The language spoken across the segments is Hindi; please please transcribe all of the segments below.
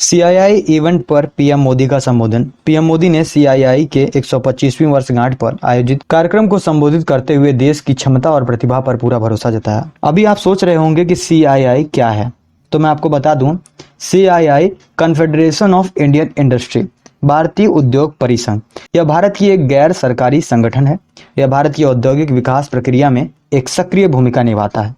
सीआईआई इवेंट पर पीएम मोदी का संबोधन। पीएम मोदी ने सीआईआई के 125वीं वर्षगांठ पर आयोजित कार्यक्रम को संबोधित करते हुए देश की क्षमता और प्रतिभा पर पूरा भरोसा जताया। अभी आप सोच रहे होंगे कि सीआईआई क्या है, तो मैं आपको बता दूं, CII confederation of Indian industry, भारतीय उद्योग परिसंघ, यह भारत की एक गैर सरकारी संगठन है। यह भारत की औद्योगिक विकास प्रक्रिया में एक सक्रिय भूमिका निभाता है।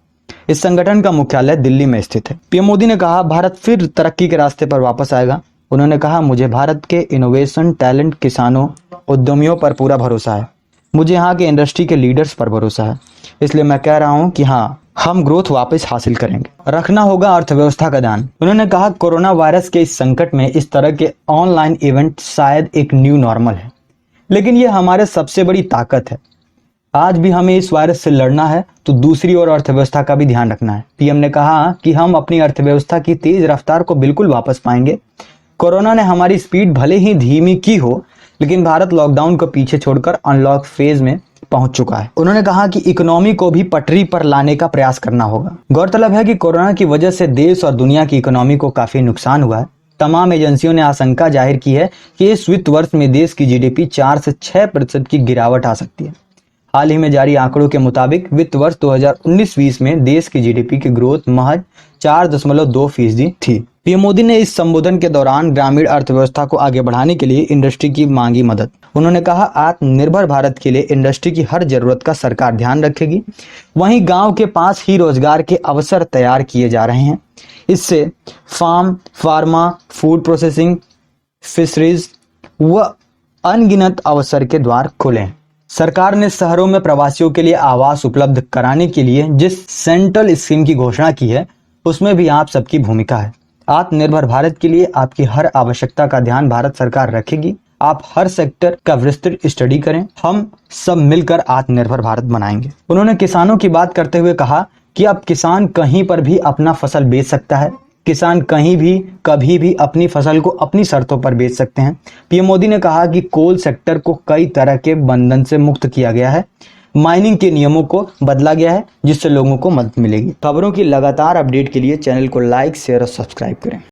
इस संगठन का मुख्यालय दिल्ली में स्थित है। पीएम मोदी ने कहा, भारत फिर तरक्की के रास्ते पर वापस आएगा। उन्होंने कहा, मुझे भारत के इनोवेशन, टैलेंट, किसानों, उद्यमियों पर पूरा भरोसा है। मुझे यहाँ के इंडस्ट्री के लीडर्स पर भरोसा है। इसलिए मैं कह रहा हूँ कि हाँ, हम ग्रोथ वापस हासिल करेंगे। रखना होगा अर्थव्यवस्था का ध्यान। उन्होंने कहा, कोरोना वायरस के इस संकट में इस तरह के ऑनलाइन इवेंट शायद एक न्यू नॉर्मल है, लेकिन ये हमारे सबसे बड़ी ताकत है। आज भी हमें इस वायरस से लड़ना है तो दूसरी ओर अर्थव्यवस्था का भी ध्यान रखना है। पीएम ने कहा कि हम अपनी अर्थव्यवस्था की तेज रफ्तार को बिल्कुल वापस पाएंगे। कोरोना ने हमारी स्पीड भले ही धीमी की हो, लेकिन भारत लॉकडाउन को पीछे छोड़कर अनलॉक फेज में पहुंच चुका है। उन्होंने कहा कि इकोनॉमी को भी पटरी पर लाने का प्रयास करना होगा। गौरतलब है कि कोरोना की वजह से देश और दुनिया की इकोनॉमी को काफी नुकसान हुआ है। तमाम एजेंसियों ने आशंका जाहिर की है कि इस वित्त वर्ष में देश की जीडीपी 4 से 6% की गिरावट आ सकती है। हाल ही में जारी आंकड़ों के मुताबिक वित्त वर्ष 2019-20 में देश की जीडीपी की ग्रोथ महज 4.2% थी। पीएम मोदी ने इस संबोधन के दौरान ग्रामीण अर्थव्यवस्था को आगे बढ़ाने के लिए इंडस्ट्री की मांगी मदद। उन्होंने कहा, आत्मनिर्भर भारत के लिए इंडस्ट्री की हर जरूरत का सरकार ध्यान रखेगी। वहीं गांव के पास ही रोजगार के अवसर तैयार किए जा रहे हैं। इससे farm, pharma, food processing, fisheries व अनगिनत अवसर के द्वार खुले हैं। सरकार ने शहरों में प्रवासियों के लिए आवास उपलब्ध कराने के लिए जिस सेंट्रल स्कीम की घोषणा की है, उसमें भी आप सबकी भूमिका है। आत्मनिर्भर भारत के लिए आपकी हर आवश्यकता का ध्यान भारत सरकार रखेगी। आप हर सेक्टर का विस्तृत स्टडी करें। हम सब मिलकर आत्मनिर्भर भारत बनाएंगे। उन्होंने किसानों की बात करते हुए कहा कि अब किसान कहीं पर भी अपना फसल बेच सकता है। किसान कहीं भी कभी भी अपनी फसल को अपनी शर्तों पर बेच सकते हैं। पीएम मोदी ने कहा कि कोल सेक्टर को कई तरह के बंधन से मुक्त किया गया है। माइनिंग के नियमों को बदला गया है, जिससे लोगों को मदद मिलेगी। खबरों की लगातार अपडेट के लिए चैनल को लाइक, शेयर और सब्सक्राइब करें।